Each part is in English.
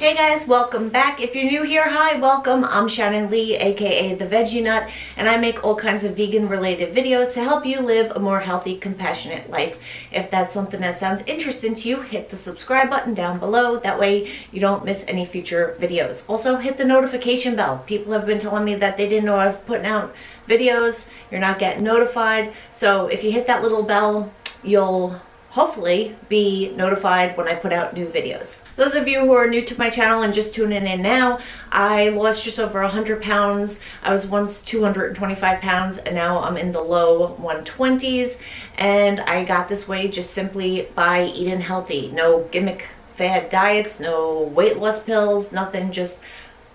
Hey guys, welcome back. If you're new here, hi, welcome. I'm Shannon Lee, aka The Veggie Nut, and I make all kinds of vegan related videos to help you live a more healthy, compassionate life. If that's something that sounds interesting to you, hit the subscribe button down below. That way you don't miss any future videos. Also, hit the notification bell. People have been telling me that they didn't know I was putting out videos. You're not getting notified. So if you hit that little bell, you'll hopefully be notified when I put out new videos. Those of you who are new to my channel and just tuning in now, I lost just over 100 pounds. I was once 225 pounds and now I'm in the low 120s, and I got this way just simply by eating healthy. No gimmick fad diets, no weight loss pills, nothing, just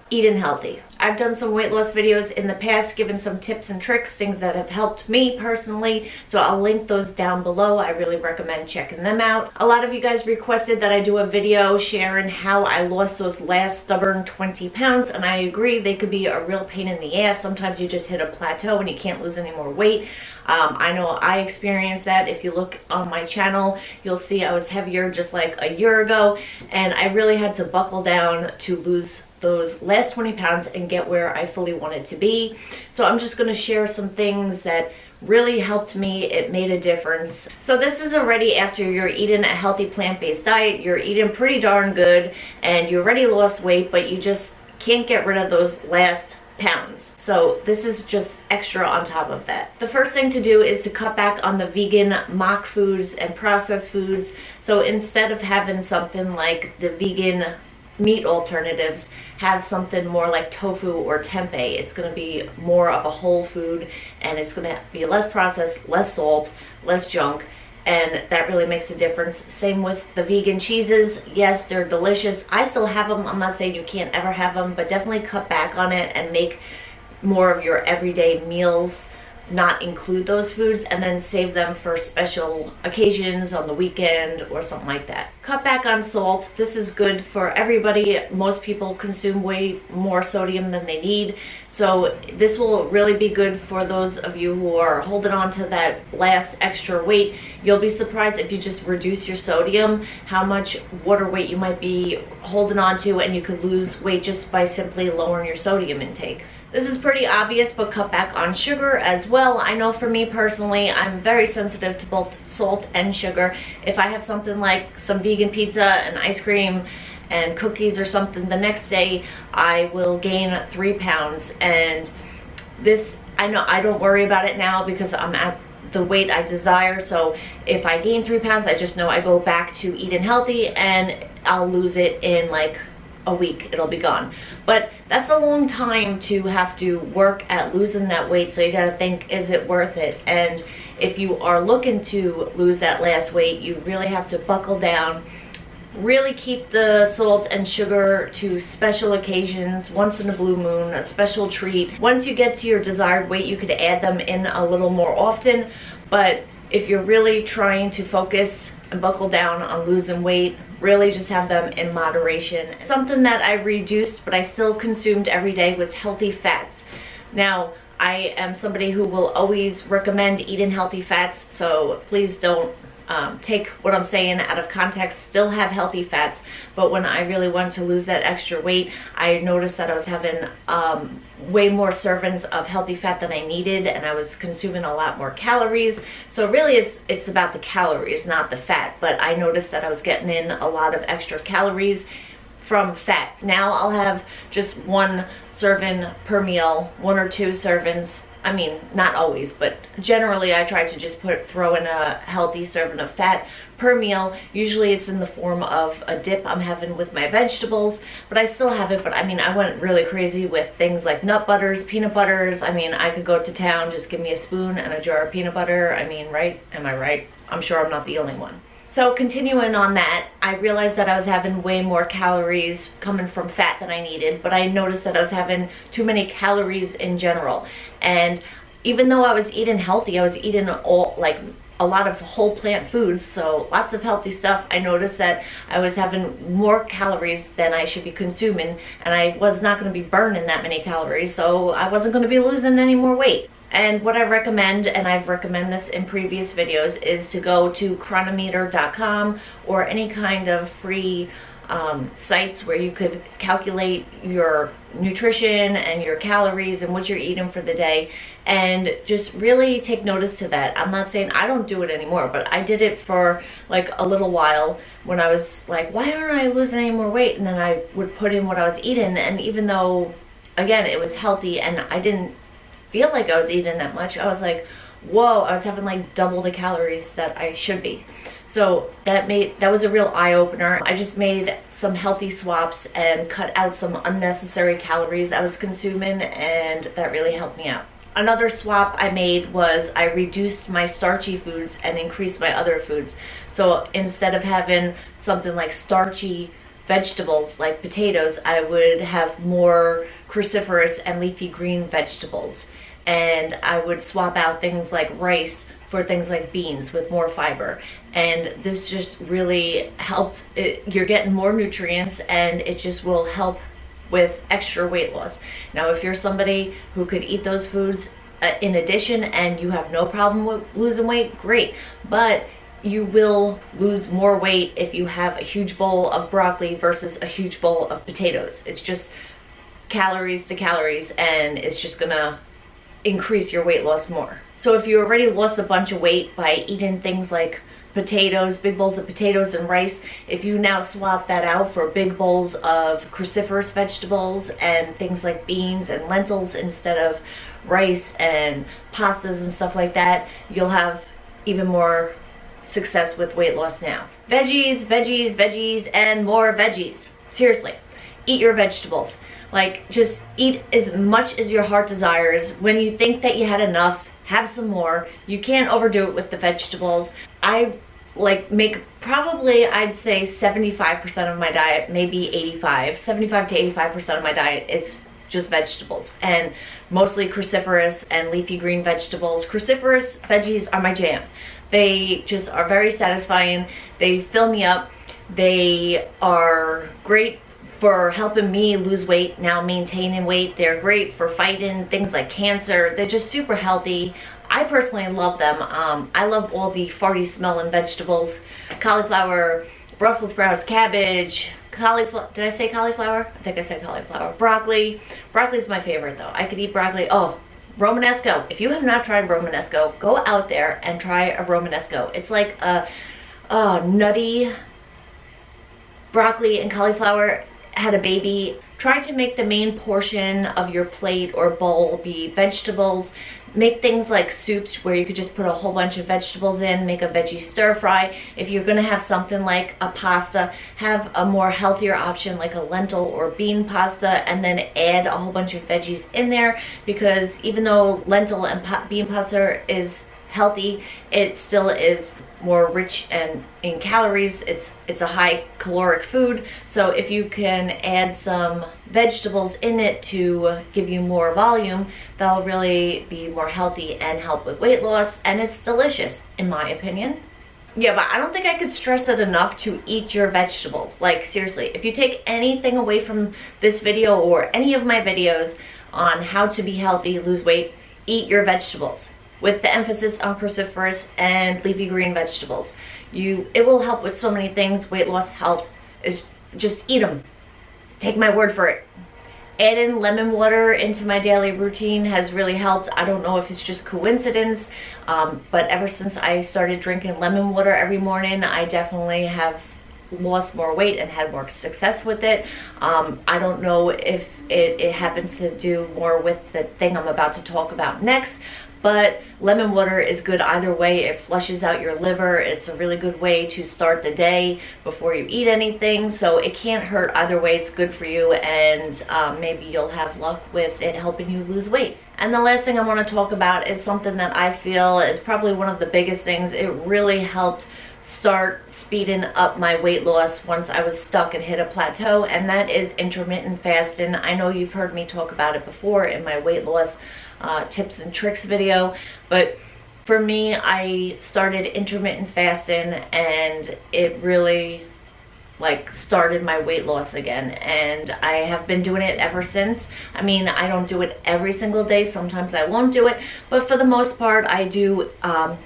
eating healthy. I've done some weight loss videos in the past, given some tips and tricks, things that have helped me personally, so I'll link those down below. I really recommend checking them out. A lot of you guys requested that I do a video sharing how I lost those last stubborn 20 pounds, and I agree, they could be a real pain in the ass. Sometimes you just hit a plateau and you can't lose any more weight. I know I experienced that. If you look on my channel, you'll see I was heavier just like a year ago, and I really had to buckle down to lose those last 20 pounds and get where I fully wanted to be. So I'm just going to share some things that really helped me. It made a difference. So this is already after you're eating a healthy plant-based diet, you're eating pretty darn good, and you already lost weight, but you just can't get rid of those last pounds. So this is just extra on top of that. The first thing to do is to cut back on the vegan mock foods and processed foods. So instead of having something like the vegan meat alternatives, have something more like tofu or tempeh. It's going to be more of a whole food, and it's going to be less processed, less salt, less junk, and that really makes a difference. Same with the vegan cheeses. Yes, they're delicious. I still have them. I'm not saying you can't ever have them, but definitely cut back on it and make more of your everyday meals, not include those foods, and then save them for special occasions on the weekend or something like that. Cut back on salt. This is good for everybody. Most people consume way more sodium than they need, so this will really be good for those of you who are holding on to that last extra weight. You'll be surprised if you just reduce your sodium, how much water weight you might be holding on to, and you could lose weight just by simply lowering your sodium intake. This is pretty obvious, but cut back on sugar as well. I know for me personally, I'm very sensitive to both salt and sugar. If I have something like some vegan pizza and ice cream and cookies or something, the next day I will gain 3 pounds. And this, I know I don't worry about it now because I'm at the weight I desire. So if I gain 3 pounds, I just know I go back to eating healthy and I'll lose it in like a week. It'll be gone. But that's a long time to have to work at losing that weight, so you got to think, is it worth it? And if you are looking to lose that last weight, you really have to buckle down, really keep the salt and sugar to special occasions, once in a blue moon, a special treat. Once you get to your desired weight, you could add them in a little more often, but if you're really trying to focus and buckle down on losing weight, really just have them in moderation. Something that I reduced but I still consumed every day was healthy fats. Now, I am somebody who will always recommend eating healthy fats, so please don't take what I'm saying out of context. Still have healthy fats, but when I really wanted to lose that extra weight, I noticed that I was having way more servings of healthy fat than I needed, and I was consuming a lot more calories. So really it's about the calories, not the fat, but I noticed that I was getting in a lot of extra calories from fat. Now I'll have just 1 serving per meal, 1 or 2 servings. I mean, not always, but generally I try to just throw in a healthy serving of fat per meal. Usually it's in the form of a dip I'm having with my vegetables, but I still have it. But I mean, I went really crazy with things like nut butters, peanut butters. I mean, I could go to town, just give me a spoon and a jar of peanut butter. I mean, right? Am I right? I'm sure I'm not the only one. So continuing on that, I realized that I was having way more calories coming from fat than I needed, but I noticed that I was having too many calories in general. And even though I was eating healthy, I was eating a lot of whole plant foods, so lots of healthy stuff. I noticed that I was having more calories than I should be consuming, and I was not going to be burning that many calories, so I wasn't going to be losing any more weight. And what I recommend, and I've recommended this in previous videos, is to go to chronometer.com or any kind of free sites where you could calculate your nutrition and your calories and what you're eating for the day, and just really take notice to that. I'm not saying I don't do it anymore, but I did it for like a little while when I was like, why aren't I losing any more weight? And then I would put in what I was eating, and even though again it was healthy and I didn't feel like I was eating that much, I was like, whoa, I was having like double the calories that I should be. So that was a real eye-opener. I just made some healthy swaps and cut out some unnecessary calories I was consuming, and that really helped me out. Another swap I made was I reduced my starchy foods and increased my other foods. So instead of having something like starchy vegetables like potatoes, I would have more cruciferous and leafy green vegetables. And I would swap out things like rice for things like beans with more fiber. And this just really helped. You're getting more nutrients, and it just will help with extra weight loss. Now, if you're somebody who could eat those foods in addition and you have no problem with losing weight, great. But you will lose more weight if you have a huge bowl of broccoli versus a huge bowl of potatoes. It's just calories to calories, and it's just gonna increase your weight loss more. So if you already lost a bunch of weight by eating things like potatoes, big bowls of potatoes and rice, if you now swap that out for big bowls of cruciferous vegetables and things like beans and lentils instead of rice and pastas and stuff like that, you'll have even more success with weight loss now. Veggies, veggies, veggies, and more veggies. Seriously, eat your vegetables. Like, just eat as much as your heart desires. When you think that you had enough, have some more. You can't overdo it with the vegetables. I make probably, I'd say 75% of my diet, maybe 75 to 85% of my diet is just vegetables, and mostly cruciferous and leafy green vegetables. Cruciferous veggies are my jam. They just are very satisfying. They fill me up. They are great for helping me lose weight, now maintaining weight. They're great for fighting things like cancer. They're just super healthy. I personally love them. I love all the farty smelling vegetables. Cauliflower, Brussels sprouts, cabbage, cauliflower. Did I say cauliflower? I think I said cauliflower. Broccoli. Broccoli's my favorite though. I could eat broccoli. Oh, Romanesco. If you have not tried Romanesco, go out there and try a Romanesco. It's like a nutty broccoli and cauliflower had a baby. Try to make the main portion of your plate or bowl be vegetables. Make things like soups where you could just put a whole bunch of vegetables in, make a veggie stir fry. If you're gonna have something like a pasta, have a more healthier option like a lentil or bean pasta, and then add a whole bunch of veggies in there, because even though lentil and bean pasta is healthy, it still is more rich and in calories. It's a high caloric food. So if you can add some vegetables in it to give you more volume, that'll really be more healthy and help with weight loss, and it's delicious in my opinion. Yeah, but I don't think I could stress it enough to eat your vegetables. Like, seriously, if you take anything away from this video or any of my videos on how to be healthy, lose weight, eat your vegetables, with the emphasis on cruciferous and leafy green vegetables. It will help with so many things. Weight loss, health, is just eat them. Take my word for it. Adding lemon water into my daily routine has really helped. I don't know if it's just coincidence, but ever since I started drinking lemon water every morning, I definitely have lost more weight and had more success with it. I don't know if it happens to do more with the thing I'm about to talk about next, but lemon water is good either way. It flushes out your liver. It's a really good way to start the day before you eat anything, so it can't hurt either way. It's good for you, and maybe you'll have luck with it helping you lose weight. And the last thing I want to talk about is something that I feel is probably one of the biggest things. It really helped start speeding up my weight loss once I was stuck and hit a plateau, and that is intermittent fasting. I know you've heard me talk about it before in my weight loss tips and tricks video, but for me, I started intermittent fasting and it really started my weight loss again, and I have been doing it ever since. I mean, I don't do it every single day. Sometimes I won't do it, but for the most part I do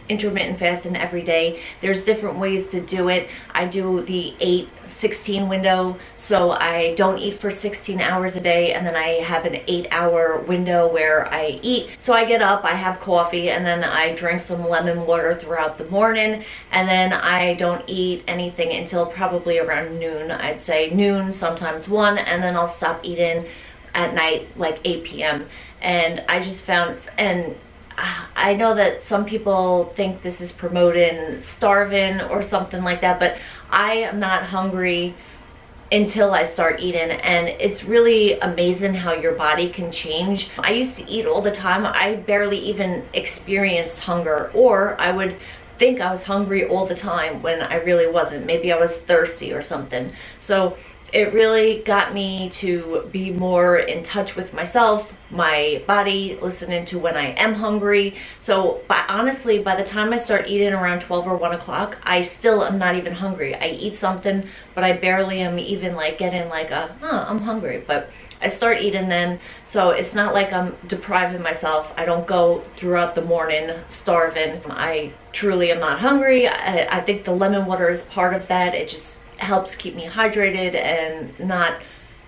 intermittent fasting every day. There's different ways to do it. I do the 8, 16 window, so I don't eat for 16 hours a day, and then I have an 8-hour window where I eat. So I get up, I have coffee, and then I drink some lemon water throughout the morning, and then I don't eat anything until probably around noon. I'd say noon, sometimes 1, and then I'll stop eating at night like 8 p.m. And I just found, and I know that some people think this is promoting starving or something like that, but I am not hungry until I start eating, and it's really amazing how your body can change. I used to eat all the time. I barely even experienced hunger, or I would think I was hungry all the time when I really wasn't. Maybe I was thirsty or something. So it really got me to be more in touch with myself, my body, listening to when I am hungry. So honestly, by the time I start eating around 12 or 1 o'clock, I still am not even hungry. I eat something, but I barely am even like getting like I'm hungry. But I start eating then, so it's not like I'm depriving myself. I don't go throughout the morning starving. I truly am not hungry. I think the lemon water is part of that. It just helps keep me hydrated and not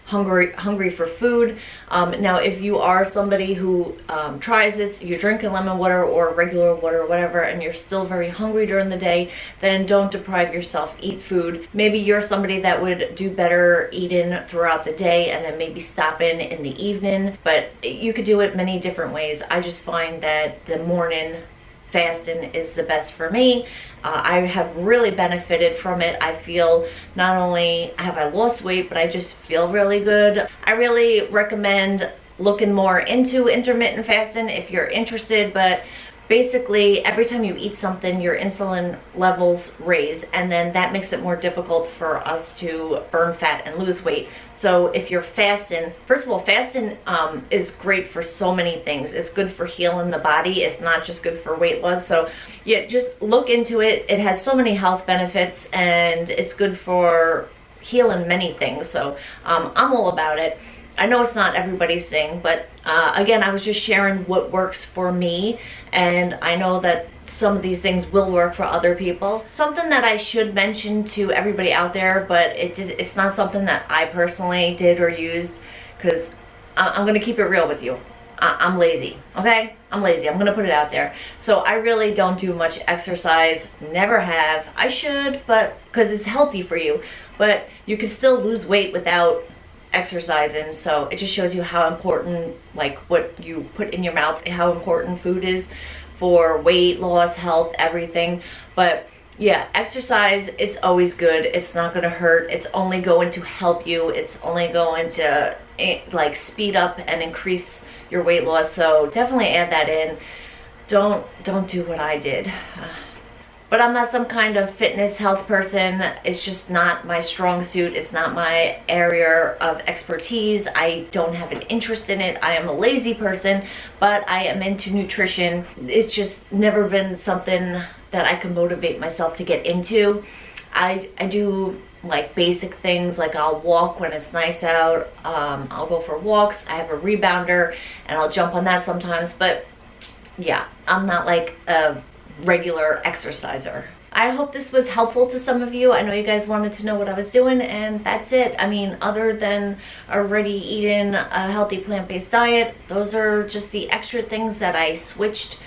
hungry for food. Now, if you are somebody who tries this, you're drinking lemon water or regular water or whatever, and you're still very hungry during the day, then don't deprive yourself. Eat food. Maybe you're somebody that would do better eating throughout the day and then maybe stopping in the evening, but you could do it many different ways. I just find that the morning fasting is the best for me. I have really benefited from it. I feel not only have I lost weight, but I just feel really good. I really recommend looking more into intermittent fasting if you're interested, but basically every time you eat something, your insulin levels raise, and then that makes it more difficult for us to burn fat and lose weight. So if you're fasting, first of all, fasting is great for so many things. It's good for healing the body. It's not just good for weight loss. So yeah, just look into it. It has so many health benefits, and it's good for healing many things. So I'm all about it. I know it's not everybody's thing, but again, I was just sharing what works for me, and I know that some of these things will work for other people. Something that I should mention to everybody out there, but it's not something that I personally did or used, because I'm going to keep it real with you. I'm lazy, okay? I'm lazy. I'm going to put it out there. So I really don't do much exercise, never have. I should, but because it's healthy for you, but you can still lose weight without exercising. So it just shows you how important, like, what you put in your mouth, how important food is for weight loss, health, everything. But yeah, exercise, it's always good. It's not going to hurt. It's only going to help you. It's only going to like speed up and increase your weight loss. So definitely add that in. Don't do what I did. But I'm not some kind of fitness health person. It's just not my strong suit. It's not my area of expertise. I don't have an interest in it. I am a lazy person, but I am into nutrition. It's just never been something that I can motivate myself to get into. I do like basic things, like I'll walk when it's nice out. I'll go for walks. I have a rebounder and I'll jump on that sometimes. But yeah, I'm not like a regular exerciser. I hope this was helpful to some of you. I know you guys wanted to know what I was doing, and that's it. I mean, other than already eating a healthy plant-based diet, those are just the extra things that I switched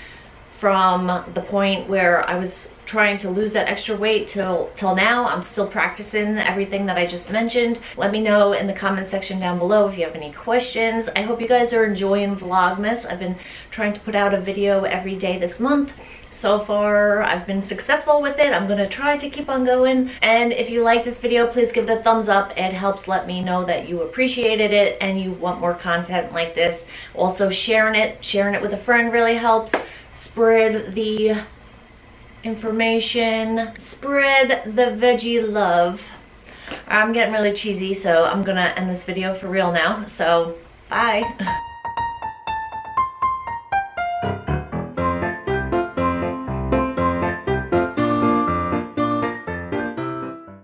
from the point where I was trying to lose that extra weight till now. I'm still practicing everything that I just mentioned. Let me know in the comment section down below if you have any questions. I hope you guys are enjoying Vlogmas. I've been trying to put out a video every day this month. So far, I've been successful with it. I'm gonna try to keep on going. And if you like this video, please give it a thumbs up. It helps let me know that you appreciated it and you want more content like this. Also, sharing it with a friend really helps. Spread the information, spread the veggie love. I'm getting really cheesy, so I'm gonna end this video for real now. So, bye.